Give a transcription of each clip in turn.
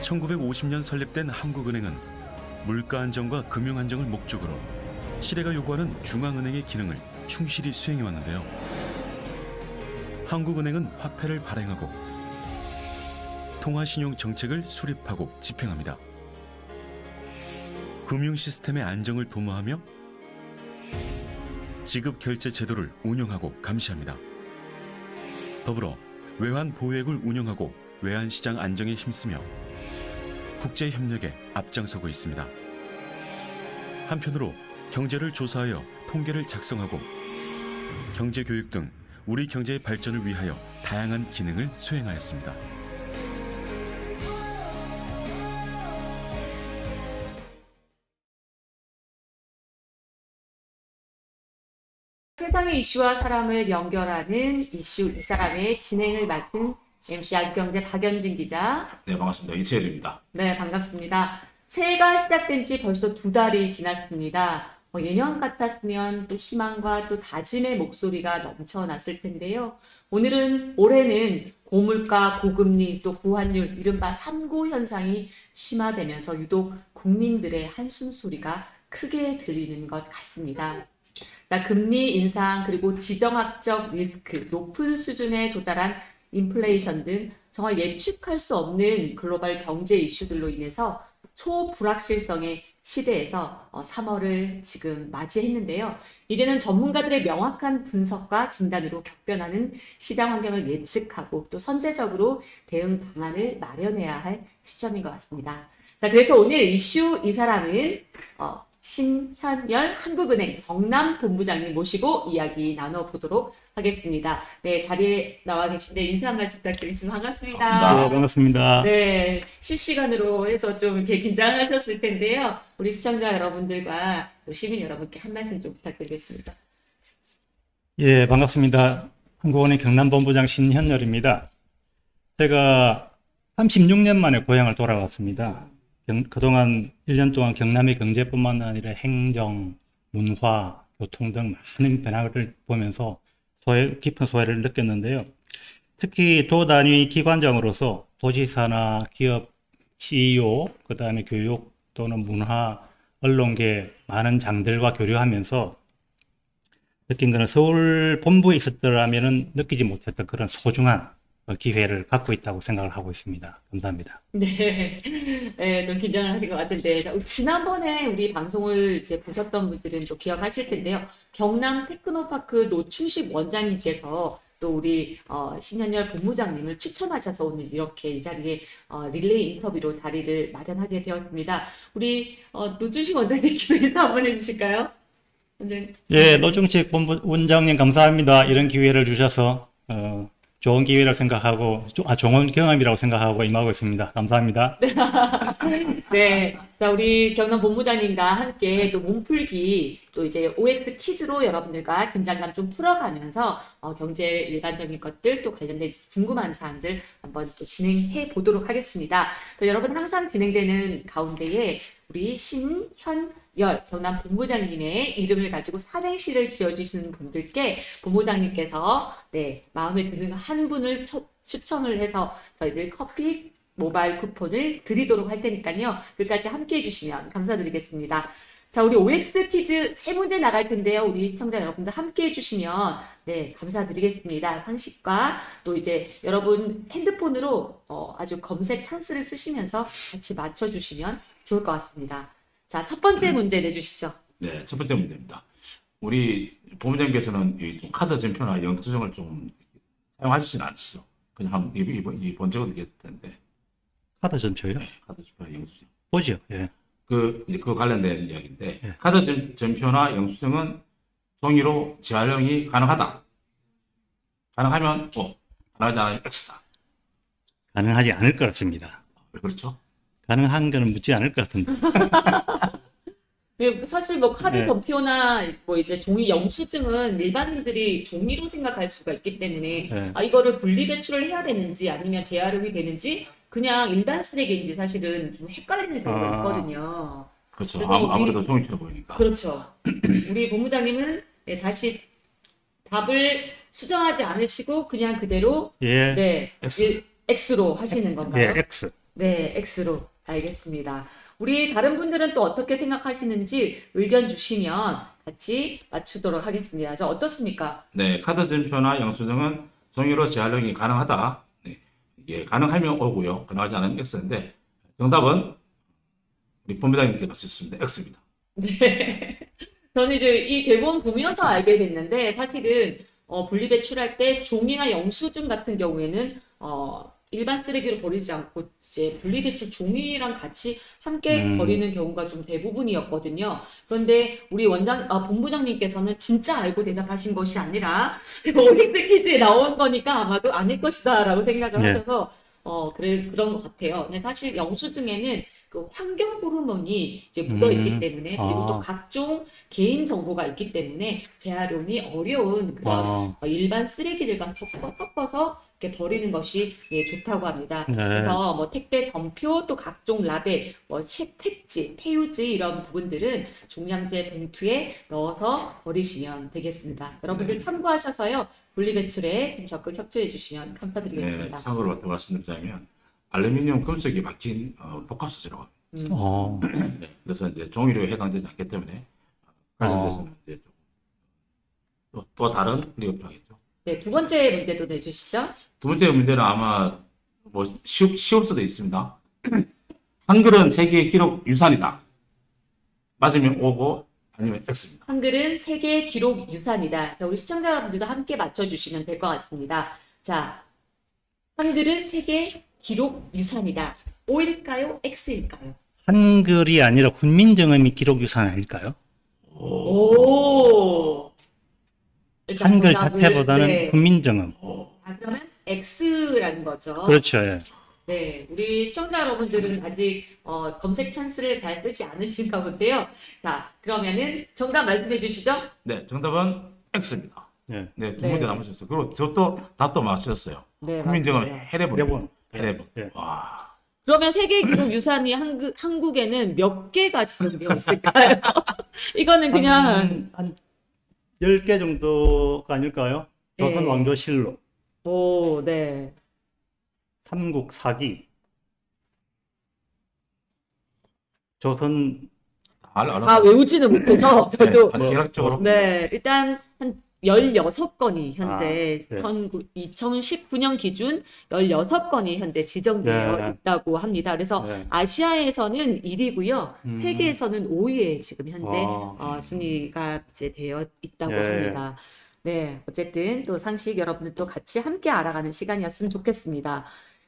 1950년 설립된 한국은행은 물가 안정과 금융 안정을 목적으로 시대가 요구하는 중앙은행의 기능을 충실히 수행해 왔는데요. 한국은행은 화폐를 발행하고 통화신용 정책을 수립하고 집행합니다. 금융 시스템의 안정을 도모하며 지급 결제 제도를 운영하고 감시합니다. 더불어 외환 보유액을 운영하고 외환 시장 안정에 힘쓰며 국제 협력에 앞장서고 있습니다. 한편으로 경제를 조사하여 통계를 작성하고 경제 교육 등 우리 경제의 발전을 위하여 다양한 기능을 수행하였습니다. 세상의 이슈와 사람을 연결하는 이슈 이 사람의 진행을 맡은 MC 아주경제 박연진 기자. 네, 반갑습니다. 이채열입니다. 네, 반갑습니다. 새해가 시작된 지 벌써 2달이 지났습니다. 예년 같았으면 또 희망과 또 다짐의 목소리가 넘쳐났을 텐데요. 오늘은 올해는 고물가, 고금리, 또 고환율, 이른바 3고 현상이 심화되면서 유독 국민들의 한숨 소리가 크게 들리는 것 같습니다. 자, 금리 인상 그리고 지정학적 리스크, 높은 수준에 도달한 인플레이션 등 정말 예측할 수 없는 글로벌 경제 이슈들로 인해서 초불확실성의 시대에서 3월을 지금 맞이했는데요. 이제는 전문가들의 명확한 분석과 진단으로 격변하는 시장 환경을 예측하고 또 선제적으로 대응 방안을 마련해야 할 시점인 것 같습니다. 자, 그래서 오늘 이슈 이 사람은 신현열 한국은행 경남본부장님 모시고 이야기 나눠보도록 하겠습니다. 네, 자리에 나와 계신데 인사 한 말씀 부탁드리겠습니다. 반갑습니다. 네, 반갑습니다. 네, 실시간으로 해서 좀 이렇게 긴장하셨을 텐데요. 우리 시청자 여러분들과 또 시민 여러분께 한 말씀 좀 부탁드리겠습니다. 예, 반갑습니다. 한국은행 경남본부장 신현열입니다. 제가 36년 만에 고향을 돌아왔습니다. 그동안 1년 동안 경남의 경제뿐만 아니라 행정, 문화, 교통 등 많은 변화를 보면서 깊은 소외를 느꼈는데요. 특히 도 단위 기관장으로서 도지사나 기업 CEO, 그 다음에 교육 또는 문화, 언론계 많은 장들과 교류하면서 느낀 것은 서울 본부에 있었더라면 느끼지 못했던 그런 소중한 기회를 갖고 있다고 생각을 하고 있습니다. 감사합니다. 네, 네, 좀 긴장을 하신 것 같은데 지난번에 우리 방송을 이제 보셨던 분들은 또 기억하실 텐데요. 경남 테크노파크 노춘식 원장님께서 또 우리 신현열 본부장님을 추천하셔서 오늘 이렇게 이 자리에 릴레이 인터뷰로 자리를 마련하게 되었습니다. 우리 노춘식 원장님께서 인사 한번 해주실까요? 예, 노춘식 원장님 감사합니다. 이런 기회를 주셔서 좋은 기회라고 생각하고, 좋은 경험이라고 생각하고 임하고 있습니다. 감사합니다. 네. 자, 우리 경남 본부장님과 함께 또 몸풀기, 또 이제 OX 퀴즈로 여러분들과 긴장감 좀 풀어가면서, 경제 일반적인 것들, 또 관련된 궁금한 사항들 한번 또 진행해 보도록 하겠습니다. 또 여러분 항상 진행되는 가운데에 우리 신현열 경남 본부장님의 이름을 가지고 삼행시를 지어주시는 분들께 본부장님께서 네, 마음에 드는 한 분을 추첨을 해서 저희들 커피 모바일 쿠폰을 드리도록 할 테니까요. 끝까지 함께 해주시면 감사드리겠습니다. 자, 우리 OX 퀴즈 3문제 나갈 텐데요. 우리 시청자 여러분들 함께 해주시면 네, 감사드리겠습니다. 상식과 또 이제 여러분 핸드폰으로 아주 검색 찬스를 쓰시면서 같이 맞춰주시면 좋을 것 같습니다. 자, 첫 번째 문제 내주시죠. 네, 첫 번째 문제입니다. 우리 본부장님께서는 이 카드 전표나 영수증을 좀 사용하시지는 않으시죠? 그냥 한번 본 적은 있을 텐데. 카드 전표요? 네, 카드 전표나 영수증. 보죠. 예. 이제 그 관련된 이야기인데, 예. 카드 전표나 영수증은 종이로 재활용이 가능하다. 가능하면 가능하지 않으면 X다. 가능하지 않을 것 같습니다. 왜 그렇죠? 가능한 거는 묻지 않을 것 같은데. 사실 뭐 카드 네. 전표나 뭐 이제 종이 영수증은 일반인들이 종이로 생각할 수가 있기 때문에 네. 이거를 분리 배출을 해야 되는지 아니면 재활용이 되는지 그냥 일반 쓰레기인지 사실은 좀 헷갈리는 경우가 있거든요. 그렇죠. 그리고 아무래도 종이처럼 보이니까. 그렇죠. 우리 본부장님은 네, 다시 답을 수정하지 않으시고 그냥 그대로 예. 네, X. X로 하시는 건가요? 예, X. 네, X로 알겠습니다. 우리 다른 분들은 또 어떻게 생각하시는지 의견 주시면 같이 맞추도록 하겠습니다. 자, 어떻습니까? 네, 카드 증표나 영수증은 종이로 재활용이 가능하다. 네, 이게 가능하면 O고요. 가능하지 않으면 X인데 정답은 우리 본부장님께 맞추셨습니다. X입니다. 네. 저는 이제 이 대본 보면서 알게 됐는데 사실은 분리배출할 때 종이나 영수증 같은 경우에는 일반 쓰레기로 버리지 않고 이제 분리배출 종이랑 같이 함께 버리는 경우가 좀 대부분이었거든요. 그런데 우리 본부장님께서는 진짜 알고 대답하신 것이 아니라 OX 퀴즈에 나온 거니까 아마도 아닐 것이다라고 생각을 네. 하셔서 그런 것 같아요. 근데 사실 영수증에는 그 환경 호르몬이 이제 묻어 있기 때문에 그리고 또 아. 각종 개인 정보가 있기 때문에 재활용이 어려운 그런 일반 쓰레기들과 섞어서 이렇게 버리는 것이 좋다고 합니다. 네. 그래서 뭐 택배 전표 또 각종 라벨, 뭐 택지, 폐유지 이런 부분들은 종량제 봉투에 넣어서 버리시면 되겠습니다. 여러분들 참고하셔서요 분리배출에 좀 적극 협조해 주시면 네, 감사드리겠습니다. 참고로 말씀드리자면 알루미늄 금속이 박힌 복합소재라고 합니다. 네, 그래서 이제 종이로 해당되지 않기 때문에 관련돼서는 이제 또 다른 분리가 필요하겠죠. 네, 두 번째 문제도 내주시죠. 두 번째 문제는 아마 뭐 쉬울 수도 있습니다. 한글은 세계 기록 유산이다. 맞으면 O고 아니면 X입니다. 한글은 세계 기록 유산이다. 자, 우리 시청자 여러분들도 함께 맞춰주시면 될 것 같습니다. 자, 한글은 세계 기록 유산이다. O일까요? X일까요? 한글이 아니라 훈민정음이 기록유산 아닐까요? 오. 일단 한글 정답을, 자체보다는 네. 훈민정음. 자, 그러면 X라는 거죠. 그렇죠. 예. 네, 우리 시청자 여러분들은 아직 검색 찬스를 잘 쓰지 않으신가 본데요. 자, 그러면은 정답 말씀해 주시죠. 네, 정답은 X입니다. 예. 네, 두 문제 남으셨어요. 그리고 저도 답도 맞추셨어요. 네, 국민정은 맞습니다. 해례본. 해례본. 네. 와. 그러면 세계 기록 유산이 한국에는 몇 개가 지정되어 있을까요? 이거는 그냥 한 10개 정도가 아닐까요? 네. 조선 왕조실록, 오, 네. 삼국 사기, 조선 다 외우지는 못해서 저도 대략적으로. 네, 일단 한 16건이 현재 네. 2019년 기준 16건이 현재 지정되어 네. 있다고 합니다. 그래서 네. 아시아에서는 1위고요. 세계에서는 5위에 지금 현재 와. 순위가 이제 되어 있다고 네. 합니다. 네, 어쨌든 또 상식 여러분들도 같이 함께 알아가는 시간이었으면 좋겠습니다.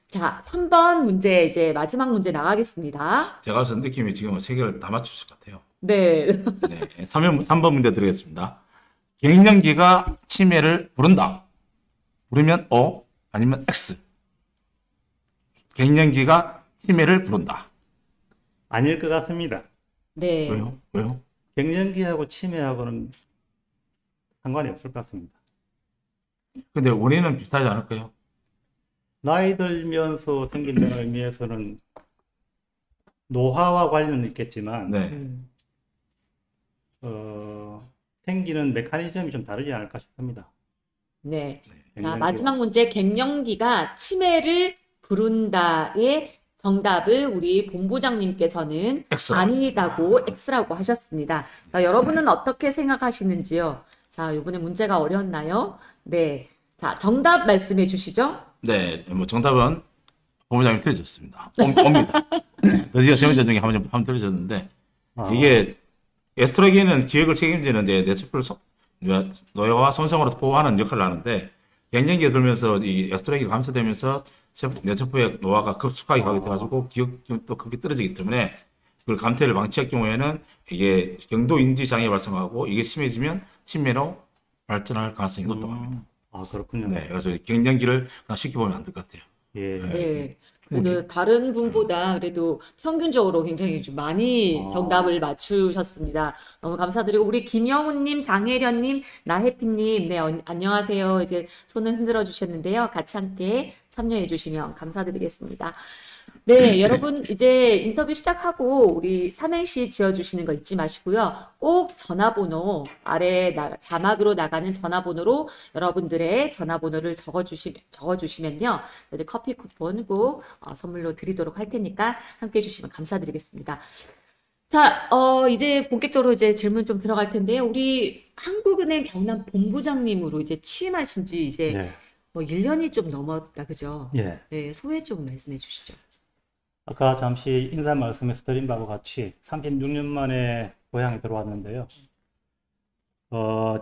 자, 3번 문제 이제 마지막 문제 나가겠습니다. 제가 선 느낌이 지금 세 개를 다 맞추실 것 같아요. 네. 네, 3번 문제 드리겠습니다. 갱년기가 치매를 부른다. 부르면 O 아니면 X. 갱년기가 치매를 부른다. 아닐 것 같습니다. 네. 왜요? 왜요? 갱년기하고 치매하고는 상관이 없을 것 같습니다. 근데 원인은 비슷하지 않을까요? 나이 들면서 생긴다는 의미에서는 노화와 관련은 있겠지만 네. 생기는 메커니즘이 좀 다르지 않을까 싶습니다. 네. 자, 갱년기와. 마지막 문제, 갱년기가 치매를 부른다의 정답을 우리 본부장님께서는 X. 아니다고 X라고 하셨습니다. 자, 여러분은 어떻게 생각하시는지요? 자, 이번에 문제가 어려웠나요? 네. 자, 정답 말씀해 주시죠. 네, 뭐 정답은 본부장님 틀리셨습니다. 옵니다. 드디어 세 번째 중에 한번 틀리셨는데 이게 에스트로겐은 기억을 책임지는데 뇌세포를 노화와 손상으로 보호하는 역할을 하는데 갱년기에 들면서 이 에스트로겐이 감소되면서 뇌세포의 노화가 급속하게 가게 돼가지고 기억도 크게 떨어지기 때문에 그걸 감퇴를 방치할 경우에는 이게 경도 인지 장애 발생하고 이게 심해지면 치매로 발전할 가능성이 높다고 합니다. 아, 그렇군요. 네, 그래서 갱년기를 그냥 쉽게 보면 안 될 것 같아요. 예. 네. 그래도 다른 분보다 그래도 평균적으로 굉장히 좀 많이 정답을 맞추셨습니다. 너무 감사드리고 우리 김영훈님, 장혜련님, 나혜피님, 네 안녕하세요. 이제 손을 흔들어 주셨는데요. 같이 함께 참여해 주시면 감사드리겠습니다. 네, 여러분 이제 인터뷰 시작하고 우리 삼행시 지어주시는 거 잊지 마시고요. 꼭 전화번호 아래 자막으로 나가는 전화번호로 여러분들의 전화번호를 적어주시면요. 저희들 커피 쿠폰 꼭 선물로 드리도록 할 테니까 함께 해주시면 감사드리겠습니다. 자, 이제 본격적으로 이제 질문 좀 들어갈 텐데요. 우리 한국은행 경남 본부장님으로 이제 취임하신 지 이제 예. 뭐 1년이 좀 넘었다, 그죠? 예. 네, 소회 좀 말씀해 주시죠. 아까 잠시 인사 말씀에서 드린 바와 같이 36년 만에 고향에 들어왔는데요.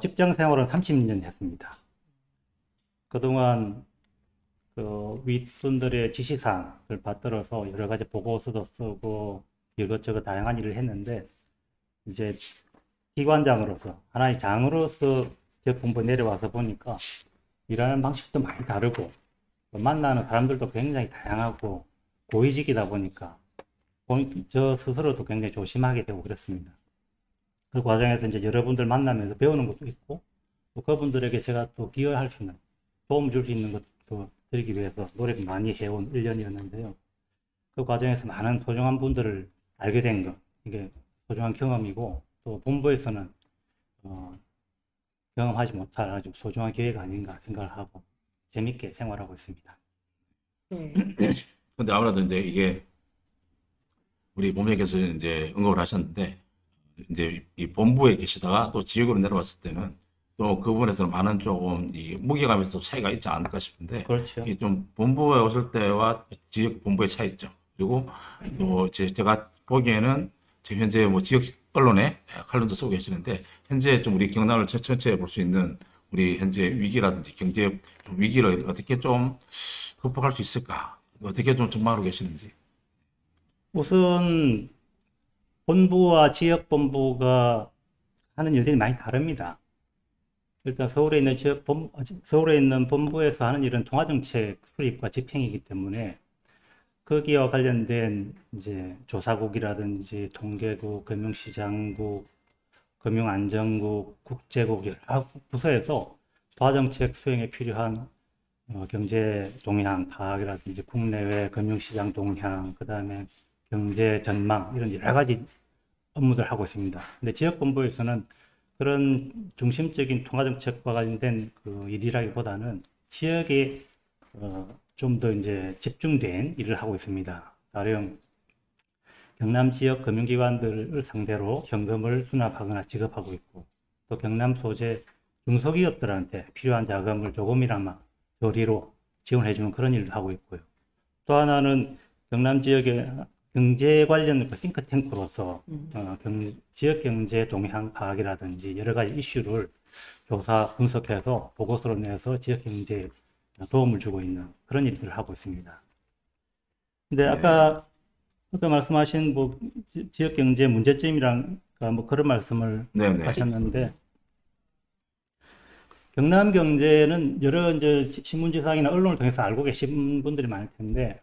직장 생활은 30년 했습니다. 그동안 그 윗분들의 지시사항을 받들어서 여러 가지 보고서도 쓰고 이것저것 다양한 일을 했는데 이제 기관장으로서 하나의 장으로서 지역 본부에 내려와서 보니까 일하는 방식도 많이 다르고 만나는 사람들도 굉장히 다양하고 고위직이다 보니까 저 스스로도 굉장히 조심하게 되고 그랬습니다. 그 과정에서 이제 여러분들 만나면서 배우는 것도 있고 또 그분들에게 제가 또 기여할 수 있는 도움을 줄 수 있는 것도 드리기 위해서 노력을 많이 해온 1년이었는데요. 그 과정에서 많은 소중한 분들을 알게 된 것, 이게 소중한 경험이고 또 본부에서는 경험하지 못할 아주 소중한 기회가 아닌가 생각을 하고 재밌게 생활하고 있습니다. 네. 근데 아무래도 이제 이게 우리 본부장께서 이제 언급을 하셨는데 이제 이 본부에 계시다가 또 지역으로 내려왔을 때는 또 그 부분에서는 많은 조금 이 무게감에서 차이가 있지 않을까 싶은데 그렇죠. 이 좀 본부에 오실 때와 지역 본부의 차이점 그리고 또 제가 보기에는 지금 현재 뭐 지역 언론에 칼럼도 쓰고 계시는데 현재 좀 우리 경남을 전체에 볼 수 있는 우리 현재 위기라든지 경제 위기를 어떻게 좀 극복할 수 있을까? 어떻게 좀 전망하고 계시는지. 우선 본부와 지역 본부가 하는 일들이 많이 다릅니다. 일단 서울에 있는 본부에서 하는 일은 통화정책 수립과 집행이기 때문에 거기와 관련된 이제 조사국이라든지 통계국, 금융시장국, 금융안전국, 국제국 여러 부서에서 통화정책 수행에 필요한 경제 동향 파악이라든지 국내외 금융시장 동향, 그 다음에 경제 전망 이런 여러 가지 업무들을 하고 있습니다. 근데 지역본부에서는 그런 중심적인 통화정책과 관련된 그 일이라기보다는 지역에 좀 더 이제 집중된 일을 하고 있습니다. 가령 경남 지역 금융기관들을 상대로 현금을 수납하거나 지급하고 있고 또 경남 소재 중소기업들한테 필요한 자금을 조금이나마 저리로 지원해주는 그런 일을 하고 있고요. 또 하나는 경남 지역의 경제 관련 싱크탱크로서 지역 경제 동향 파악이라든지 여러 가지 이슈를 조사 분석해서 보고서를 내서 지역 경제에 도움을 주고 있는 그런 일들을 하고 있습니다. 근데 아까 말씀하신 뭐 지역 경제 문제점이랑 뭐 그런 말씀을 하셨는데 경남 경제는 여러 이제 신문지상이나 언론을 통해서 알고 계신 분들이 많을 텐데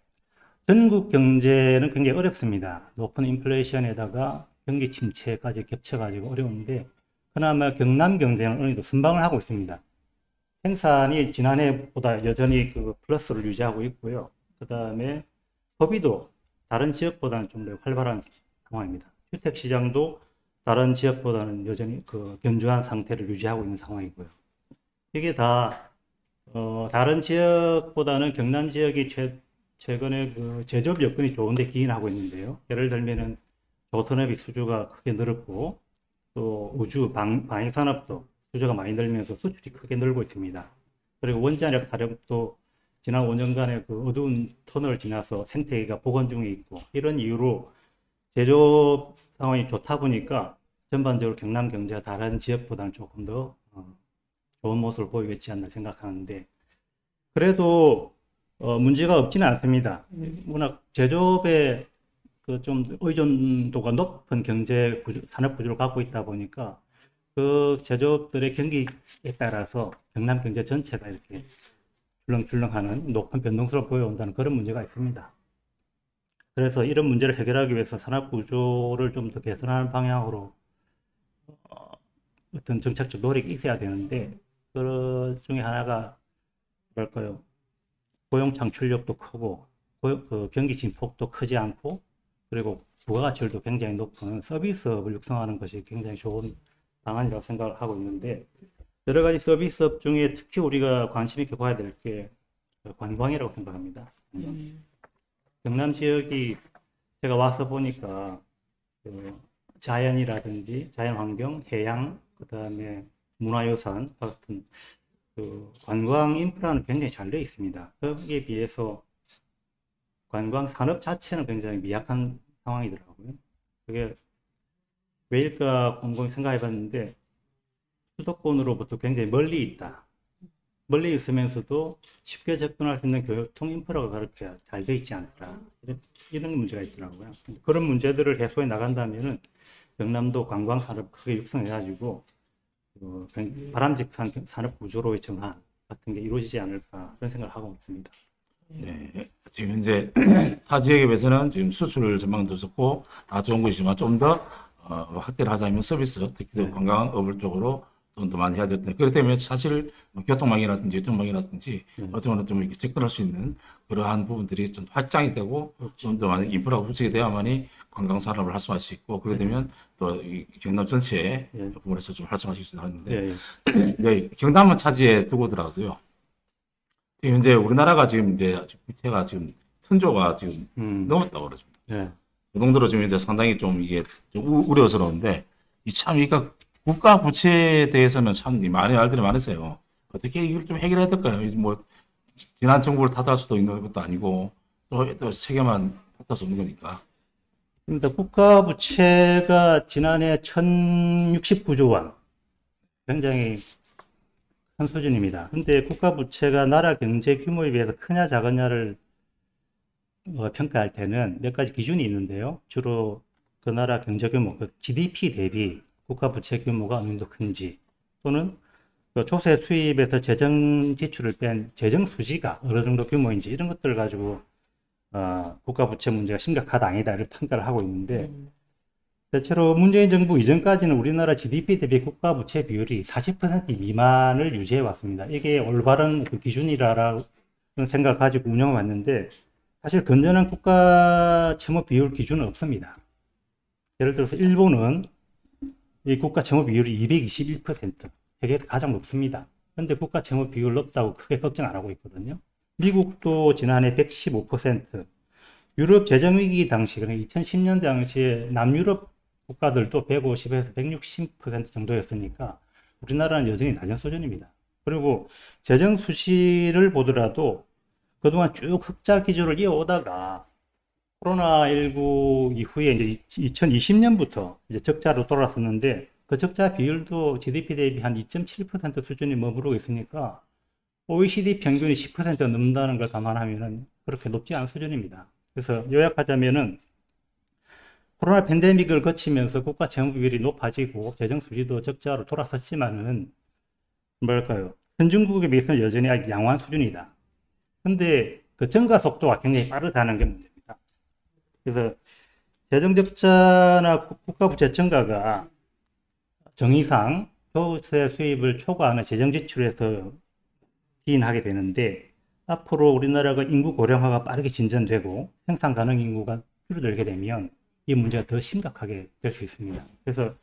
전국 경제는 굉장히 어렵습니다. 높은 인플레이션에다가 경기 침체까지 겹쳐가지고 어려운데 그나마 경남 경제는 어느 정도 선방을 하고 있습니다. 생산이 지난해보다 여전히 그 플러스를 유지하고 있고요. 그 다음에 소비도 다른 지역보다는 좀 더 활발한 상황입니다. 주택 시장도 다른 지역보다는 여전히 그 견조한 상태를 유지하고 있는 상황이고요. 이게 다 다른 지역보다는 경남 지역이 최근에 그 제조업 여건이 좋은데 기인하고 있는데요. 예를 들면은 조선업이 수주가 크게 늘었고 또 우주 방위산업도 수주가 많이 늘면서 수출이 크게 늘고 있습니다. 그리고 원자력 사력도 지난 5년간의 그 어두운 터널을 지나서 생태계가 복원 중에 있고 이런 이유로 제조업 상황이 좋다 보니까 전반적으로 경남 경제가 다른 지역보다는 조금 더 좋은 모습을 보이고 있지 않나 생각하는데 그래도 문제가 없지는 않습니다. 워낙 제조업에 그 좀 의존도가 높은 경제 구조, 산업 구조를 갖고 있다 보니까 그 제조업들의 경기에 따라서 경남 경제 전체가 이렇게 출렁출렁하는 높은 변동성을 보여온다는 그런 문제가 있습니다. 그래서 이런 문제를 해결하기 위해서 산업 구조를 좀 더 개선하는 방향으로 어떤 정책적 노력이 있어야 되는데 그 중에 하나가 뭐랄까요? 고용 창출력도 크고 그 경기 진폭도 크지 않고 그리고 부가가치율도 굉장히 높은 서비스업을 육성하는 것이 굉장히 좋은 방안이라고 생각을 하고 있는데 여러 가지 서비스업 중에 특히 우리가 관심 있게 봐야 될 게 관광이라고 생각합니다. 경남 지역이 제가 와서 보니까 그 자연이라든지 자연환경, 해양, 그다음에 문화유산 같은 그 관광 인프라는 굉장히 잘 되어 있습니다. 거기에 비해서 관광 산업 자체는 굉장히 미약한 상황이더라고요. 그게 왜일까 곰곰이 생각해 봤는데 수도권으로부터 굉장히 멀리 있다. 멀리 있으면서도 쉽게 접근할 수 있는 교통 인프라가 그렇게 잘 되어 있지 않더라. 이런 문제가 있더라고요. 그런 문제들을 해소해 나간다면은 경남도 관광 산업 크게 육성해가지고 바람직한 산업 구조로의 전환 같은 게 이루어지지 않을까 그런 생각을 하고 있습니다. 네, 지금 이제 타 지역에 비해서는 지금 수출 전망도 좋고 다 좋은 것이지만 좀 더 확대를 하자면 서비스, 특히 관광업을 쪽으로 좀 더 많이 해야 될 텐데, 그렇기 때문에 사실 교통망이라든지 교통망이라든지 어쩌면 좀 이렇게 접근할 수 있는 그러한 부분들이 좀 확장이 되고 좀 더 많은 인프라가 구축이 돼야만이 관광 산업을 활성화할 수 있고 그렇게 되면 또 이 경남 전체의 부분에서 좀 활성화할 수 있는데 네, 경남은 차지에 두고 들어가서요. 지금 이제 우리나라가 지금 이제 부채가 지금 천조가 지금 넘었다고 그러습니다. 그 정도로 지금 이제 상당히 좀 이게 좀 우려스러운데 참 이거 국가 부채에 대해서는 참 많은 말들이 많으세요. 어떻게 이걸 좀 해결해야 될까요? 뭐 지난 정부를 탓할 수도 있는 것도 아니고 또 세계만 탓할 수 없는 거니까. 그러니까 국가 부채가 지난해 1,069조 원, 굉장히 큰 수준입니다. 근데 국가 부채가 나라 경제 규모에 비해서 크냐 작으냐를 평가할 때는 몇 가지 기준이 있는데요. 주로 그 나라 경제 규모, 그 GDP 대비 국가 부채 규모가 어느 정도 큰지, 또는 그 조세 수입에서 재정 지출을 뺀 재정 수지가 어느 정도 규모인지, 이런 것들을 가지고 국가 부채 문제가 심각하다 아니다를 평가를 하고 있는데, 대체로 문재인 정부 이전까지는 우리나라 GDP 대비 국가 부채 비율이 40% 미만을 유지해 왔습니다. 이게 올바른 그 기준이라는 생각을 가지고 운영해 왔는데, 사실 건전한 국가 채무 비율 기준은 없습니다. 예를 들어서 일본은 이 국가 채무 비율이 221%, 세계에서 가장 높습니다. 그런데 국가 채무 비율 높다고 크게 걱정 안 하고 있거든요. 미국도 지난해 115%, 유럽 재정위기 당시, 그러니까 2010년 당시에 남유럽 국가들도 150에서 160% 정도였으니까 우리나라는 여전히 낮은 수준입니다. 그리고 재정 수시를 보더라도 그동안 쭉 흑자 기조를 이어오다가 코로나19 이후에 이제 2020년부터 이제 적자로 돌아섰는데, 그 적자 비율도 GDP 대비 한 2.7% 수준이 머무르고 있으니까 OECD 평균이 10%가 넘는다는 걸 감안하면은 그렇게 높지 않은 수준입니다. 그래서 요약하자면은 코로나 팬데믹을 거치면서 국가 채무 비율이 높아지고 재정 수지도 적자로 돌아섰지만은 뭐랄까요, 선진국에 비해서는 여전히 아직 양호한 수준이다. 근데 그 증가 속도가 굉장히 빠르다는 게 문제입니다. 그래서 재정 적자나 국가 부채 증가가 정의상 조세 수입을 초과하는 재정 지출에서 기인하게 되는데, 앞으로 우리나라가 인구 고령화가 빠르게 진전되고 생산 가능 인구가 줄어들게 되면 이 문제가 더 심각하게 될 수 있습니다. 그래서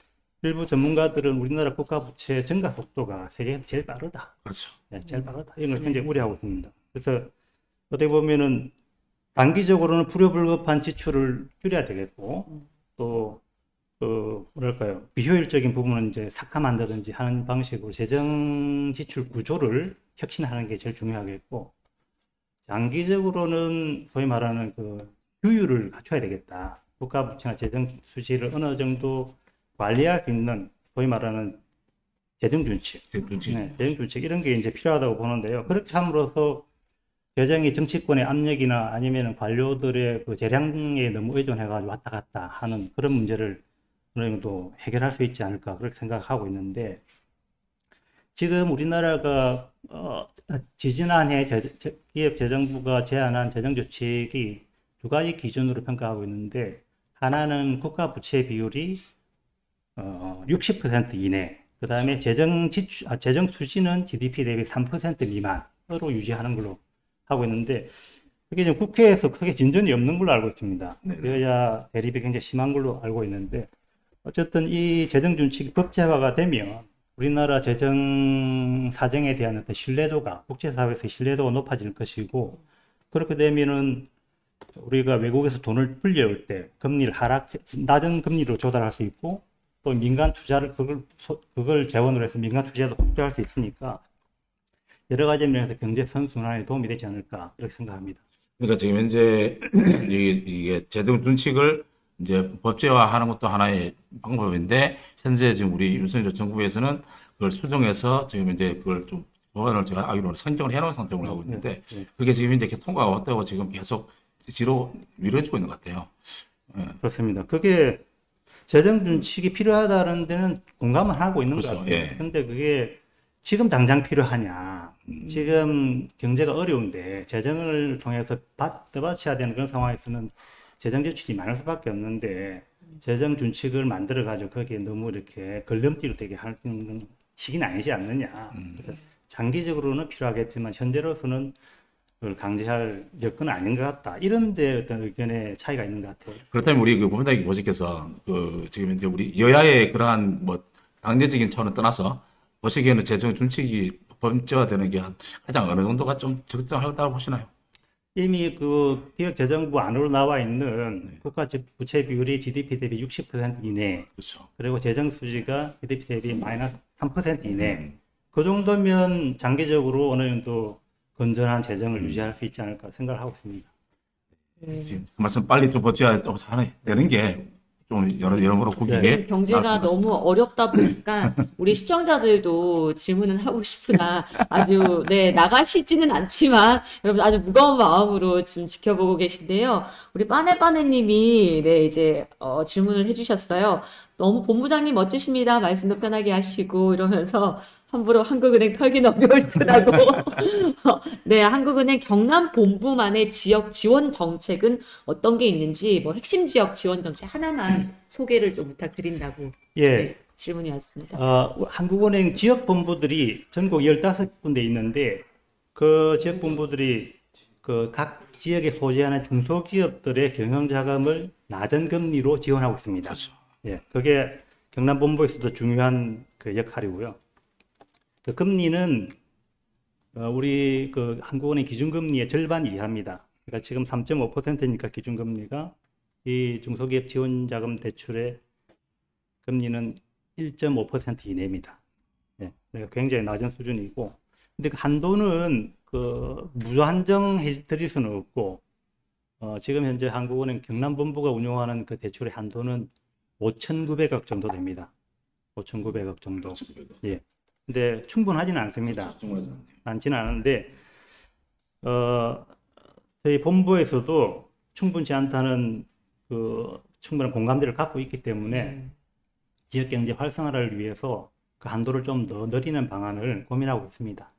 일부 전문가들은 우리나라 국가 부채 증가 속도가 세계에서 제일 빠르다. 그렇죠. 네, 제일 빠르다. 이런 걸 굉장히 우려하고 있습니다. 그래서 어떻게 보면은 단기적으로는 불효불급한 지출을 줄여야 되겠고, 또 뭐랄까요, 비효율적인 부분은 이제 삭감한다든지 하는 방식으로 재정 지출 구조를 혁신하는 게 제일 중요하겠고, 장기적으로는 소위 말하는 그 규율을 갖춰야 되겠다. 국가 부채나 재정 수지를 어느 정도 관리할 수 있는 소위 말하는 재정 준칙, 네, 재정 준칙 이런 게 이제 필요하다고 보는데요. 그렇게 함으로써 재정이 정치권의 압력이나 아니면 관료들의 그 재량에 너무 의존해가지고 왔다 갔다 하는 그런 문제를 어느 정도 해결할 수 있지 않을까 그렇게 생각하고 있는데, 지금 우리나라가 지지난해 기획재정부가 제안한 재정조칙이 두 가지 기준으로 평가하고 있는데, 하나는 국가 부채 비율이 60% 이내, 그 다음에 재정 수지는 GDP 대비 3% 미만으로 유지하는 걸로 하고 있는데 그게 지금 국회에서 크게 진전이 없는 걸로 알고 있습니다. 네. 여야 대립이 굉장히 심한 걸로 알고 있는데 어쨌든 이 재정 준칙이 법제화가 되면 우리나라 재정 사정에 대한 어떤 신뢰도가 국제사회에서 신뢰도가 높아질 것이고 그렇게 되면은 우리가 외국에서 돈을 불려올 때 금리를 낮은 금리로 조달할 수 있고 또 민간 투자를 그걸 재원으로 해서 민간 투자도 확대할 수 있으니까 여러 가지 면에서 경제 선순환에 도움이 되지 않을까 이렇게 생각합니다. 그러니까 지금 현재 이게 재정 준칙을 이제 법제화하는 것도 하나의 방법인데 현재 지금 우리 윤석열 정부에서는 그걸 수정해서 지금 이제 그걸 좀 법안을 제가 알기로는 선정을 해놓은 상태로 하고 있는데 그게 지금 이제 계속 통과가 왔다고 지금 계속 뒤로 미뤄지고 있는 것 같아요. 그렇습니다. 그게 재정 준칙이 필요하다는 데는 공감을 하고 있는 것 그렇죠. 같아요. 예. 근데 그게 지금 당장 필요하냐? 지금 경제가 어려운데 재정을 통해서 떠받쳐야 되는 그런 상황에서는 재정 지출이 많을 수밖에 없는데 재정 준칙을 만들어 가지고 거기에 너무 이렇게 걸림돌이 되게 하는 시기는 아니지 않느냐. 그래서 장기적으로는 필요하겠지만 현재로서는 그걸 강제할 여건은 아닌 것 같다. 이런 데 어떤 의견의 차이가 있는 것 같아요. 그렇다면 우리 그 본부장님 보시께서 그 지금 이제 우리 여야의 그러한 뭐 당내적인 차원을 떠나서 보시기에는 재정 준칙이 법제화되는 게 가장 어느 정도가 좀 적정하다고 보시나요? 이미 그 기획재정부 안으로 나와 있는 국가 부채 비율이 GDP 대비 60% 이내, 그렇죠. 그리고 재정 수지가 GDP 대비 마이너스 3% 이내. 그 정도면 장기적으로 어느 정도 건전한 재정을 유지할 수 있지 않을까 생각을 하고 있습니다. 지금 그 말씀 빨리 좀 법제화 좀 되는 게 좀 여러모로 국익에 경제가 너무 어렵다 보니까 우리 시청자들도 질문은 하고 싶으나 아주 나가시지는 않지만 여러분 아주 무거운 마음으로 지금 지켜보고 계신데요. 우리 빠네빠네님이 이제 질문을 해주셨어요. 너무 본부장님 멋지십니다. 말씀도 편하게 하시고 이러면서 함부로 한국은행 털기는 어려울 듯하고 한국은행 경남 본부만의 지역 지원 정책은 어떤 게 있는지 뭐 핵심 지역 지원 정책 하나만 소개를 좀 부탁드린다고 질문이 왔습니다. 한국은행 지역 본부들이 전국 15군데 있는데 그 지역 본부들이 그 각 지역에 소재하는 중소기업들의 경영 자금을 낮은 금리로 지원하고 있습니다. 그렇죠. 그게 경남 본부에서도 중요한 그 역할이고요. 그 금리는 우리 그 한국은행 기준금리의 절반 이하입니다. 그러니까 지금 3.5%니까 기준금리가 이 중소기업 지원자금 대출의 금리는 1.5% 이내입니다. 그러니까 굉장히 낮은 수준이고, 근데 그 한도는 그 무한정 해드릴 수는 없고, 지금 현재 한국은행 경남본부가 운용하는 그 대출의 한도는 5,900억 정도 됩니다. 5,900억 정도. 근데 충분하지는 않습니다. 많지는 않은데, 저희 본부에서도 충분치 않다는 그 충분한 공감대를 갖고 있기 때문에 지역 경제 활성화를 위해서 그 한도를 좀 더 늘리는 방안을 고민하고 있습니다.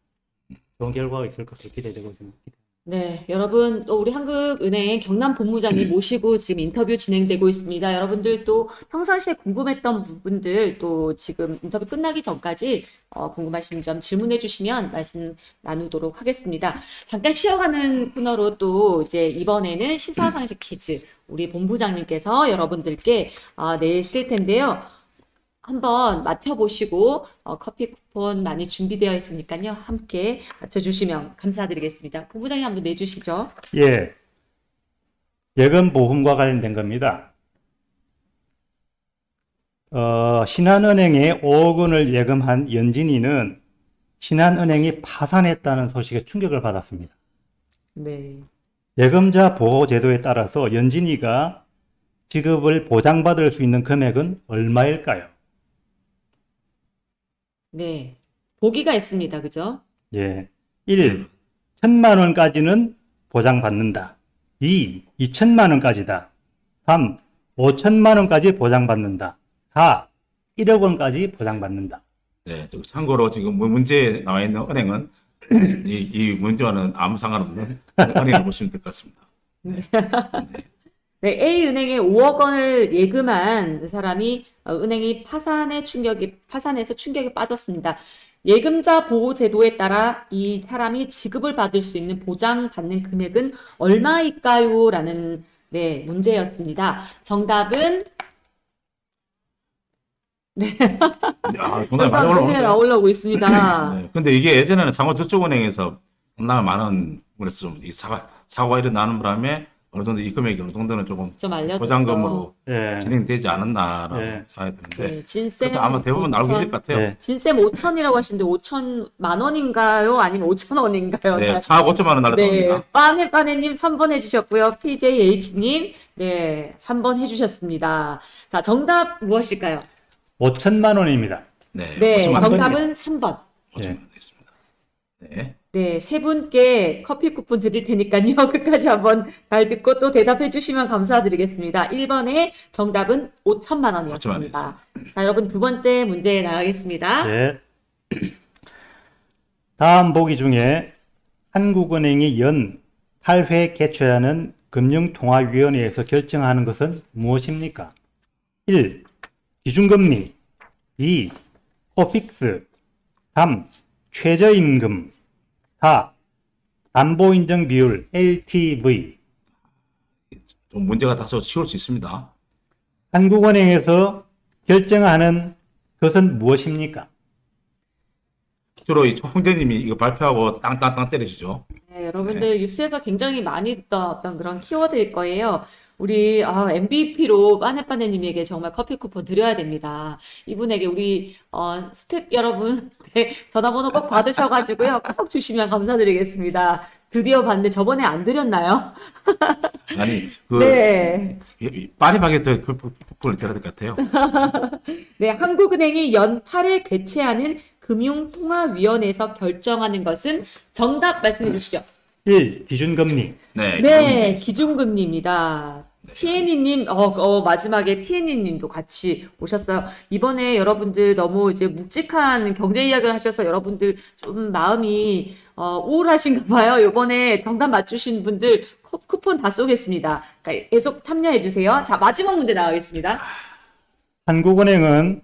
좋은 결과가 있을 것으로 기대되고 있습니다. 네, 여러분 또 우리 한국은행 경남 본부장님 모시고 지금 인터뷰 진행되고 있습니다. 여러분들 또 평상시에 궁금했던 부분들 또 지금 인터뷰 끝나기 전까지 궁금하신 점 질문해 주시면 말씀 나누도록 하겠습니다. 잠깐 쉬어가는 코너로 또 이제 이번에는 시사상식 퀴즈 우리 본부장님께서 여러분들께 내실 텐데요. 한번 맞춰보시고 커피 쿠폰 많이 준비되어 있으니까요. 함께 맞춰주시면 감사드리겠습니다. 본부장님 한번 내주시죠. 예금 보험과 관련된 겁니다. 신한은행에 5억 원을 예금한 연진이는 신한은행이 파산했다는 소식에 충격을 받았습니다. 예금자 보호제도에 따라서 연진이가 지급을 보장받을 수 있는 금액은 얼마일까요? 보기가 있습니다. 그죠? 1. 1,000만 원까지는 보장받는다. 2. 2,000만 원까지다. 3. 5,000만 원까지 보장받는다. 4. 1억 원까지 보장받는다. 참고로 지금 문제에 나와 있는 은행은 이 문제와는 아무 상관없는 은행을 보시면 될 것 같습니다. A은행에 5억 원을 예금한 사람이 은행이 파산해서 충격에 빠졌습니다. 예금자 보호 제도에 따라 이 사람이 지급을 받을 수 있는 보장받는 금액은 얼마일까요? 라는 네, 문제였습니다. 정답은 야, 정답이 많이 정답 올라오는데. 나오려고 있습니다. 네. 근데 이게 예전에는 상호저축은행에서 상당히 많은 그래서 좀이 사고가 일어나는 바람에 어느 정도 이 금액이 어느 정도는 조금 좀 알려졌죠. 보장금으로 예. 진행되지 않았나라는 네. 생각이 드는데 네, 진쌤 그것도 아마 대부분 알고 계실 것 같아요. 네. 진쌤 5천이라고 하시는데 5천만 원인가요? 아니면 5천 원인가요? 네, 4억 5천만 원 날렸다고 네, 합니다. 빠네빠네님 3번 해주셨고요. PJH님, 네, 3번 해주셨습니다. 자, 정답 무엇일까요? 5천만 원입니다. 네, 네, 5천만 원. 정답은 3번. 5천만 원 되겠습니다. 네. 네, 세 분께 커피 쿠폰 드릴 테니까요. 끝까지 한번 잘 듣고 또 대답해 주시면 감사드리겠습니다. 1번의 정답은 5천만 원이었습니다. 자, 여러분 두 번째 문제 나가겠습니다. 예. 다음 보기 중에 한국은행이 연 8회 개최하는 금융통화위원회에서 결정하는 것은 무엇입니까? 1. 기준금리 2. 코픽스 3. 최저임금 4. 담보인정비율 LTV. 좀 문제가 다소 쉬울 수 있습니다. 한국은행에서 결정하는 것은 무엇입니까? 주로 이 홍대님이 이거 발표하고 땅땅땅 때리시죠. 네, 여러분들 뉴스에서 굉장히 많이 듣던 어떤 그런 키워드일 거예요. 우리 MVP로 빠네빠네님에게 정말 커피 쿠폰 드려야 됩니다. 이분에게 우리 스텝 여러분 네, 전화번호 꼭 받으셔가지고요. 꼭 주시면 감사드리겠습니다. 드디어 봤는데 저번에 안 드렸나요? 아니 그 네. 파리바게트 그걸 드려야 될 것 같아요. 네, 한국은행이 연 8회 개최하는 금융통화위원회에서 결정하는 것은 정답 말씀해 주시죠. 1. 기준금리 네. 네, 기준금리입니다. 티에니님, 마지막에 티에니님도 같이 오셨어요. 이번에 여러분들 너무 이제 묵직한 경제 이야기를 하셔서 여러분들 좀 마음이 우울하신가 봐요. 이번에 정답 맞추신 분들 쿠폰 다 쏘겠습니다. 그러니까 계속 참여해 주세요. 자, 마지막 문제 나가겠습니다. 한국은행은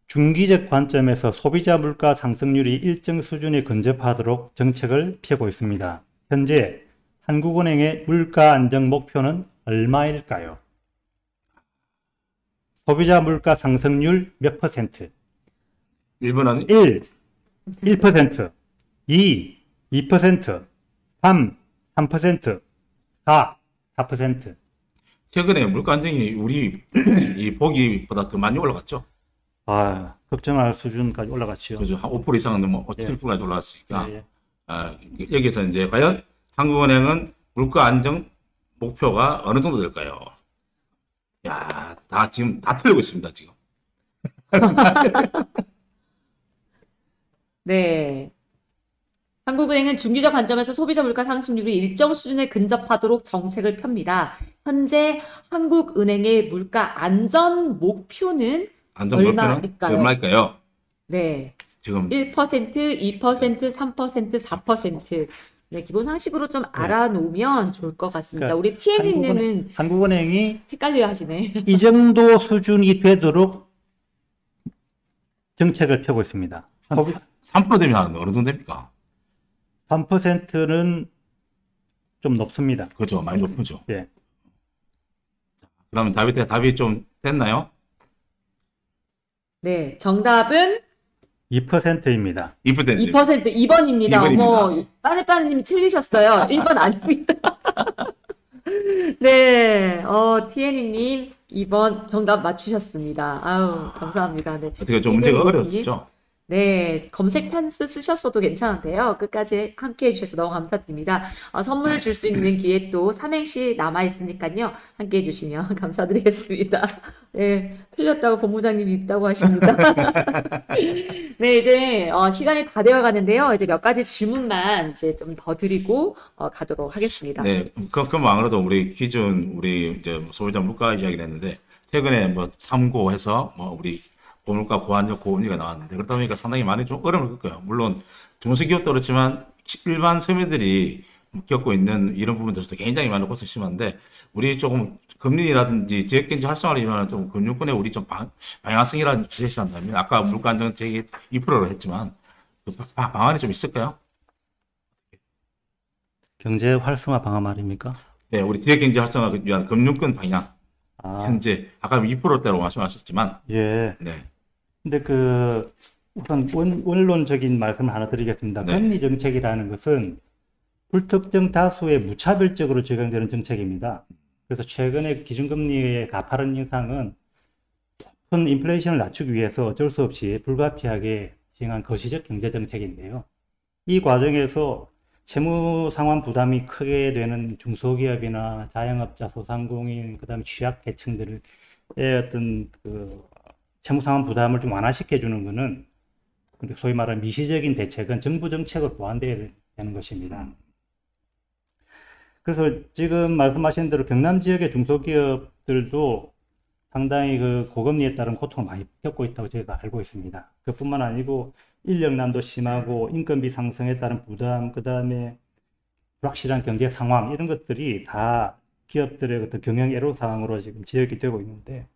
중기적 관점에서 소비자 물가 상승률이 일정 수준에 근접하도록 정책을 펴고 있습니다. 현재 한국은행의 물가 안정 목표는 얼마일까요? 소비자 물가 상승률 몇 퍼센트? 1번은 1. 1%, 2. 2%, 3. 3%, 4. 4%. 최근에 물가 안정이 우리 이 보기보다 더 많이 올라갔죠. 아, 걱정할 수준까지 올라갔죠. 그죠. 한 5% 이상은 뭐 7%까지 올라갔으니까. 예, 예. 여기서 이제 과연 한국은행은 물가 안정 목표가 어느 정도 될까요? 야, 지금 다 틀리고 있습니다, 지금. 네. 한국은행은 중기적 관점에서 소비자 물가 상승률이 일정 수준에 근접하도록 정책을 펴니다. 현재 한국은행의 물가 안전 목표는 안정 목표는 얼마일까요? 얼마일까요? 네. 지금 1%, 2%, 3%, 4%. 네, 기본 상식으로 좀 알아놓으면 좋을 것 같습니다. 그러니까 우리 티에니님은 한국은행이 헷갈려 하시네. 이 정도 수준이 되도록 정책을 펴고 있습니다. 3% 되면 어느 정도 됩니까? 3%는 좀 높습니다. 그렇죠. 많이 높죠. 예. 그러면 답이 좀 됐나요? 네, 정답은 2%입니다. 2%. 2%, 2번입니다. 어머, 2번입니다. 빠네빠네님이 틀리셨어요. 1번 아닙니다. 네, 티에니님 2번 정답 맞추셨습니다. 아우, 감사합니다. 네. 어떻게 좀 문제가 어려웠죠? 네, 검색 찬스 쓰셨어도 괜찮은데요. 끝까지 함께 해주셔서 너무 감사드립니다. 선물 줄 수 있는 기회 또 삼행시 남아있으니까요. 함께 해주시면 감사드리겠습니다. 네, 틀렸다고 본부장님이 있다고 하십니다. 네, 이제 시간이 다 되어 가는데요. 이제 몇 가지 질문만 이제 좀 더 드리고 가도록 하겠습니다. 네. 그럼 안 그래도 우리 이제 소비자 물가 이야기를 했는데, 최근에 뭐 3고해서 뭐 우리 고물가, 고환율, 고금리가 나왔는데, 그러다 보니까 상당히 많이 좀 어려움을 겪어요. 물론 중소기업도 그렇지만 일반 서민들이 겪고 있는 이런 부분들에서 굉장히 많은 고통이 심한데, 우리 조금 금리라든지 지역경제 활성화를 이루는 좀 금융권에 우리 좀 방향성이라는 제시한다면, 아까 물가 안정책이 2%로 했지만 그 방안이 좀 있을까요? 경제 활성화 방안 말입니까? 네, 우리 지역 경제 활성화를 위한 금융권 방향. 아, 현재 아까 2%대로 말씀하셨지만, 예. 네, 근데 우선 원론적인 말씀을 하나 드리겠습니다. 네. 금리 정책이라는 것은 불특정 다수의 무차별적으로 적용되는 정책입니다. 그래서 최근에 기준금리의 가파른 인상은 큰 인플레이션을 낮추기 위해서 어쩔 수 없이 불가피하게 시행한 거시적 경제 정책인데요. 이 과정에서 채무 상환 부담이 크게 되는 중소기업이나 자영업자, 소상공인, 그다음에 취약계층들의 어떤 채무 상환 부담을 좀 완화시켜 주는 것은 소위 말하는 미시적인 대책은 정부 정책으로 보완되어야 되는 것입니다. 그래서 지금 말씀하신 대로 경남 지역의 중소기업들도 상당히 고금리에 따른 고통을 많이 겪고 있다고 제가 알고 있습니다. 그뿐만 아니고 인력난도 심하고 인건비 상승에 따른 부담, 그 다음에 불확실한 경제 상황 이런 것들이 다 기업들의 어떤 경영 애로사항으로 지금 지적이 되고 있는데,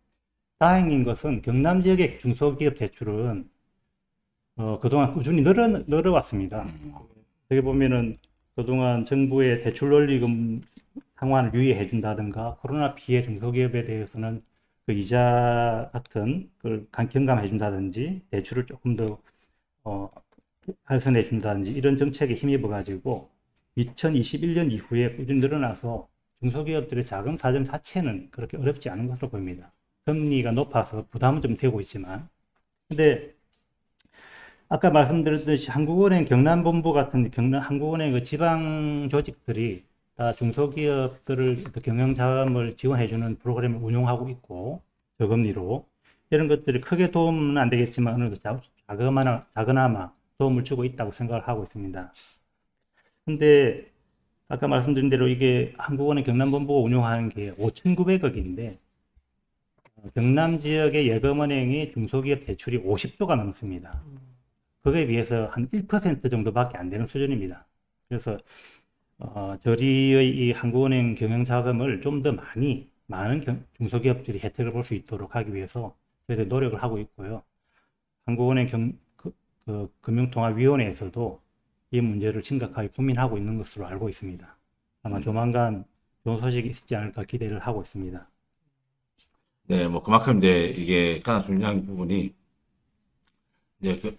다행인 것은 경남 지역의 중소기업 대출은 그동안 꾸준히 늘어왔습니다. 어떻게 보면은 그동안 정부의 대출 원리금 상환을 유예해 준다든가 코로나 피해 중소기업에 대해서는 그 이자 같은 걸 경감해 준다든지 대출을 조금 더 발선해 준다든지 이런 정책에 힘입어 가지고 2021년 이후에 꾸준히 늘어나서 중소기업들의 자금 사정 자체는 그렇게 어렵지 않은 것으로 보입니다. 금리가 높아서 부담은 좀 되고 있지만, 근데 아까 말씀드렸듯이 한국은행 경남본부 같은 한국은행 그 지방 조직들이 다 중소기업들을 경영 자금을 지원해주는 프로그램을 운용하고 있고, 저금리로 이런 것들이 크게 도움은 안 되겠지만 어느 정도 작으나마 도움을 주고 있다고 생각을 하고 있습니다. 근데 아까 말씀드린 대로 이게 한국은행 경남본부가 운용하는 게 5,900억인데 경남 지역의 예금은행이 중소기업 대출이 50조가 넘습니다. 그거에 비해서 한 1% 정도밖에 안 되는 수준입니다. 그래서 저희의 이 한국은행 경영자금을 좀 더 많은 중소기업들이 혜택을 볼 수 있도록 하기 위해서 저희들 노력을 하고 있고요. 한국은행 금융통화위원회에서도 이 문제를 심각하게 고민하고 있는 것으로 알고 있습니다. 아마 조만간 좋은 소식이 있지 않을까 기대를 하고 있습니다. 네, 뭐 그만큼 이제 이게 가장 중요한 부분이 이제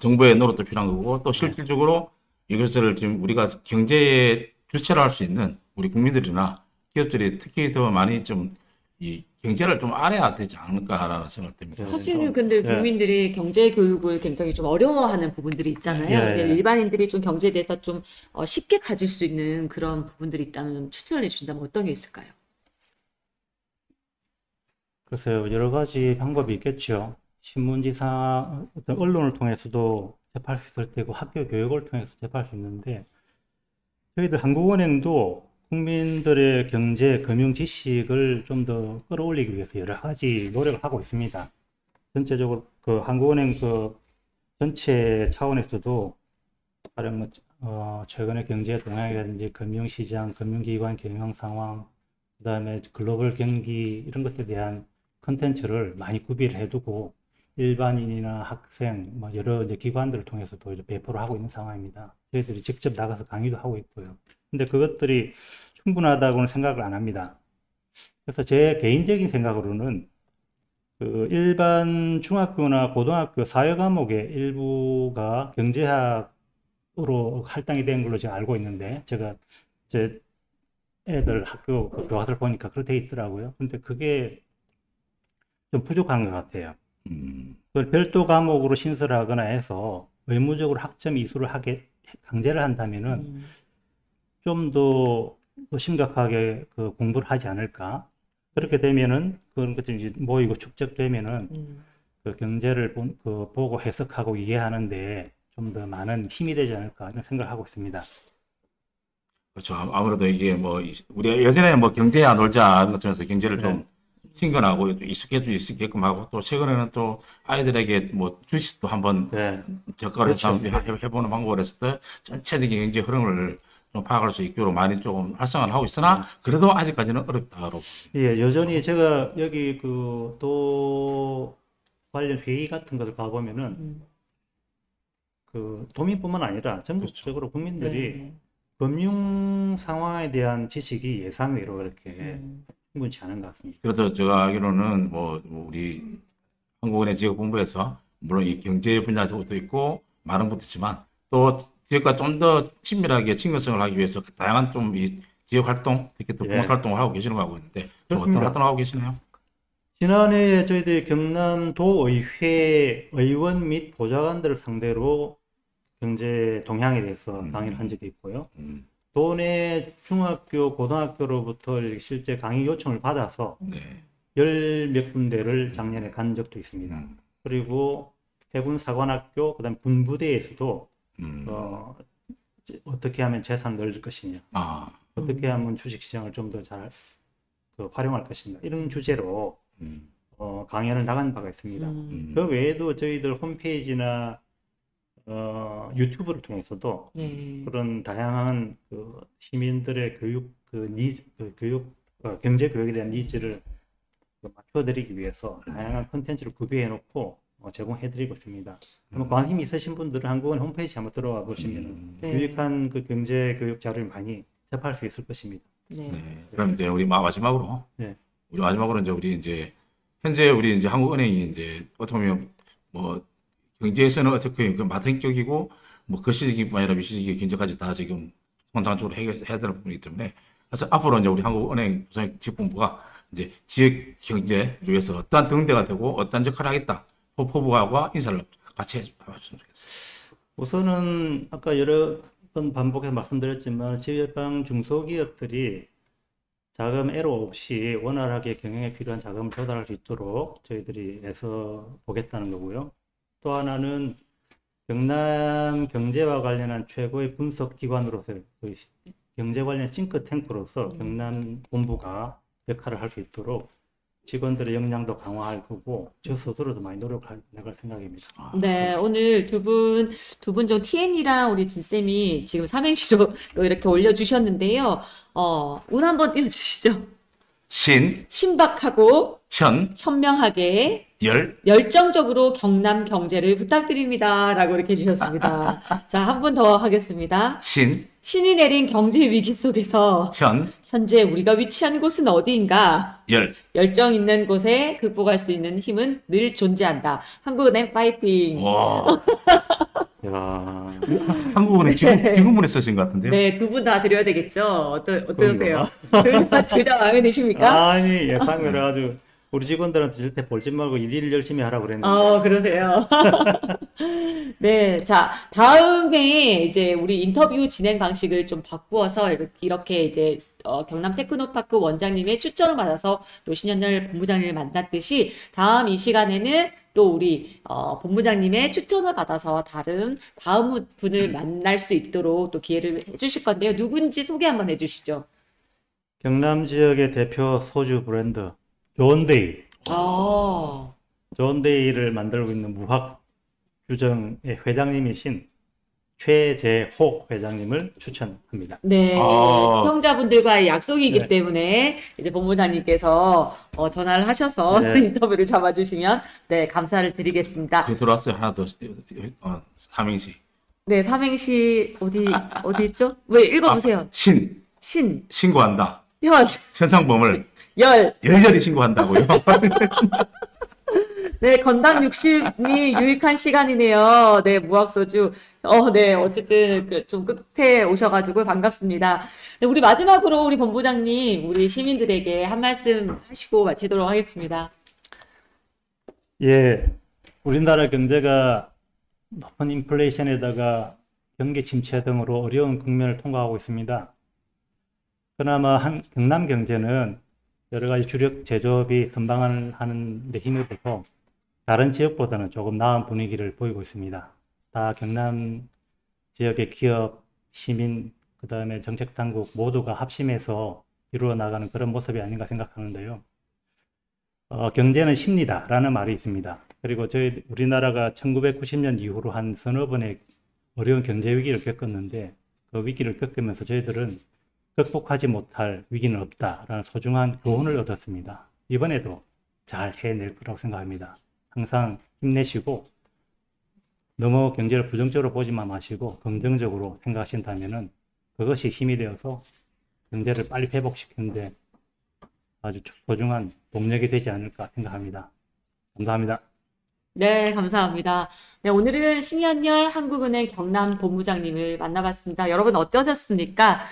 정부의 노력도 필요한 거고, 또 실질적으로 이것을 지금 우리가 경제에 주체를 할 수 있는 우리 국민들이나 기업들이 특히 더 많이 좀 이 경제를 좀 알아야 되지 않을까라는 생각이 듭니다. 사실은 근데 국민들이 경제 교육을 굉장히 좀 어려워하는 부분들이 있잖아요. 예. 일반인들이 좀 경제에 대해서 좀 쉽게 가질 수 있는 그런 부분들이 있다면 추천을 해주신다면 어떤 게 있을까요? 글쎄요, 여러 가지 방법이 있겠죠. 신문지사, 어떤 언론을 통해서도 접할 수 있을 테고 학교 교육을 통해서 접할 수 있는데, 저희들 한국은행도 국민들의 경제, 금융 지식을 좀 더 끌어올리기 위해서 여러 가지 노력을 하고 있습니다. 전체적으로 한국은행 전체 차원에서도 가령 최근의 경제 동향이라든지 금융시장, 금융기관 경영 상황, 그다음에 글로벌 경기 이런 것들에 대한 컨텐츠를 많이 구비를 해두고 일반인이나 학생, 여러 이제 기관들을 통해서도 이제 배포를 하고 있는 상황입니다. 저희들이 직접 나가서 강의도 하고 있고요. 근데 그것들이 충분하다고는 생각을 안 합니다. 그래서 제 개인적인 생각으로는 일반 중학교나 고등학교 사회 과목의 일부가 경제학으로 할당이 된 걸로 제가 알고 있는데, 제가 제 애들 학교 교과서를 보니까 그렇게 돼 있더라고요. 근데 그게 좀 부족한 것 같아요. 그걸 별도 과목으로 신설하거나 해서 의무적으로 학점 이수를 강제를 한다면은 좀 더 심각하게 공부를 하지 않을까. 그렇게 되면은 그런 것들이 이제 모이고 축적되면은 경제를 보고 해석하고 이해하는데 좀 더 많은 힘이 되지 않을까 이런 생각을 하고 있습니다. 그렇죠. 아무래도 이게 우리가 예전에 경제야 놀자 하는 것처럼 경제를 좀 친근하고 익숙해질 수 있게끔 하고, 또 최근에는 또 아이들에게 주식도 한번 저가로 해서 해보는 방법을 했을 때 전체적인 경제 흐름을 좀 파악할 수 있도록 많이 조금 활성화를 하고 있으나 그래도 아직까지는 어렵다고. 예, 여전히 제가 여기 도 관련 회의 같은 것을 가보면은 그 도민뿐만 아니라 전국적으로 국민들이 네. 금융 상황에 대한 지식이 예상외로 이렇게 충분치 않은 것 같습니다. 그래서 제가 알기로는 뭐 우리 한국은행 지역본부에서 물론 이 경제 분야에서도 있고 많은 것도 있지만 또 지역과 좀 더 친밀하게 친근성을 하기 위해서 그 다양한 좀 이 지역 활동, 특히 또 예. 봉사 활동을 하고 계시는 거 하고 있는데 좀 어떤 그렇습니다. 활동을 하고 계시나요? 지난해 저희들이 경남도의회 의원 및 보좌관들을 상대로 경제 동향에 대해서 강의를 한 적이 있고요. 도내 중학교, 고등학교로부터 실제 강의 요청을 받아서 네. 10몇 군데를 작년에 간 적도 있습니다. 그리고 해군 사관학교, 그다음 군부대에서도 어떻게 하면 재산을 늘릴 것이냐, 아, 어떻게 하면 주식시장을 좀 더 잘 활용할 것인가, 이런 주제로 강연을 나간 바가 있습니다. 그 외에도 저희들 홈페이지나 유튜브를 통해서도 네. 그런 다양한 그 시민들의 경제 교육에 대한 니즈를 맞춰드리기 위해서 다양한 콘텐츠를 구비해 놓고 제공해드리고 있습니다. 한번 관심 있으신 분들은 한국은 홈페이지 한번 들어와 보시면 네. 유익한 그 경제 교육 자료를 많이 접할 수 있을 것입니다. 네. 네. 그럼 이제 우리 마지막으로 네. 우리 이제 현재 우리 이제 한국은행이 이제 어떻게 보면 뭐 경제에서는 어떻게 그 마탱적이고 뭐 거시적이뿐 아니라 미시적인 경제까지 다 지금 성장적으로 해야 되는 부분이기 때문에 그래서 앞으로 이제 우리 한국은행 지역본부가 이제 지역 경제를 위해서 어떠한 등대가 되고 어떠한 역할을 하겠다 포부하고 인사를 같이 해주셨으면 좋겠어요. 우선은 아까 여러 번 반복해서 말씀드렸지만 지방 중소기업들이 자금 애로 없이 원활하게 경영에 필요한 자금을 조달할 수 있도록 저희들이 애써 보겠다는 거고요. 또 하나는 경남 경제와 관련한 최고의 분석 기관으로서 경제 관련 싱크탱크로서 경남 본부가 역할을 할 수 있도록 직원들의 역량도 강화할 거고 저 스스로도 많이 노력할 나갈 생각입니다. 네, 오늘 두 분 중 TN이랑 우리 진쌤이 지금 삼행시로 또 이렇게 올려주셨는데요. 운 한번 띄워주시죠. 신박하고 현명하게 열정적으로 경남 경제를 부탁드립니다. 라고 이렇게 해주셨습니다. 자, 한 분 더 하겠습니다. 신이 내린 경제 위기 속에서 현재 우리가 위치한 곳은 어디인가? 열정 있는 곳에 극복할 수 있는 힘은 늘 존재한다. 한국은행 파이팅! 와. 야, 한국은행 지금분에 쓰신 것 같은데요? 네, 두 분 다 드려야 되겠죠? 어떠세요? 둘 다 마음에 드십니까? 아니 예상외로 아주 우리 직원들한테 절대 볼짓 말고 일 열심히 하라고 그랬는데. 그러세요. 네, 자, 다음에 이제 우리 인터뷰 진행 방식을 좀 바꾸어서 이렇게 이제 경남 테크노파크 원장님의 추천을 받아서 또 신현열 본부장님을 만났듯이 다음 이 시간에는 또 우리 본부장님의 추천을 받아서 다음 분을 만날 수 있도록 또 기회를 해주실 건데요. 누군지 소개 한번 해주시죠. 경남 지역의 대표 소주 브랜드 존데이. 존데이를 만들고 있는 무학주정의 회장님이신 최재호 회장님을 추천합니다. 네, 시청자분들과의 약속이기 네. 때문에 이제 본부장님께서 전화를 하셔서 네. 인터뷰를 잡아주시면 네, 감사를 드리겠습니다. 들어왔어요. 하나 더 삼행시. 네, 삼행시 어디 있죠? 왜 읽어보세요. 신고한다. 현, 현상범을 열. 열렬히 신고한다고요. 네, 건당 60이 유익한 시간이네요. 네, 무학소주. 네, 어쨌든 좀 끝에 오셔가지고 반갑습니다. 네, 우리 마지막으로 우리 본부장님, 우리 시민들에게 한 말씀 하시고 마치도록 하겠습니다. 예, 우리나라 경제가 높은 인플레이션에다가 경기 침체 등으로 어려운 국면을 통과하고 있습니다. 그나마 경남 경제는 여러 가지 주력 제조업이 선방하는 데 힘입어서 다른 지역보다는 조금 나은 분위기를 보이고 있습니다. 다 경남 지역의 기업, 시민, 그 다음에 정책당국 모두가 합심해서 이루어 나가는 그런 모습이 아닌가 생각하는데요. 경제는 심리다 라는 말이 있습니다. 그리고 우리나라가 1990년 이후로 한 서너 번의 어려운 경제 위기를 겪었는데 그 위기를 겪으면서 저희들은 극복하지 못할 위기는 없다라는 소중한 교훈을 얻었습니다. 이번에도 잘 해낼 거라고 생각합니다. 항상 힘내시고 너무 경제를 부정적으로 보지만 마시고 긍정적으로 생각하신다면은 그것이 힘이 되어서 경제를 빨리 회복시키는데 아주 소중한 동력이 되지 않을까 생각합니다. 감사합니다. 네, 감사합니다. 네, 오늘은 신현열 한국은행 경남본부장님을 만나봤습니다. 여러분 어떠셨습니까?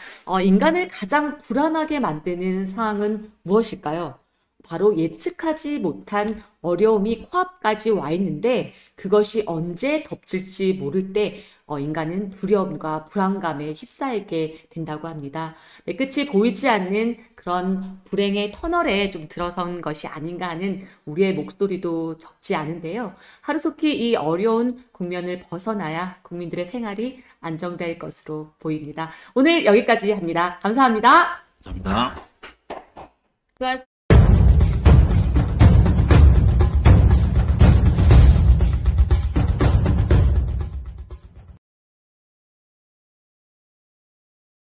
인간을 가장 불안하게 만드는 상황은 무엇일까요? 바로 예측하지 못한 어려움이 코앞까지 와 있는데 그것이 언제 덮칠지 모를 때 인간은 두려움과 불안감에 휩싸이게 된다고 합니다. 네, 끝이 보이지 않는 그런 불행의 터널에 좀 들어선 것이 아닌가 하는 우리의 목소리도 적지 않은데요. 하루속히 이 어려운 국면을 벗어나야 국민들의 생활이 안정될 것으로 보입니다. 오늘 여기까지 합니다. 감사합니다. 감사합니다. 수고하셨습니다.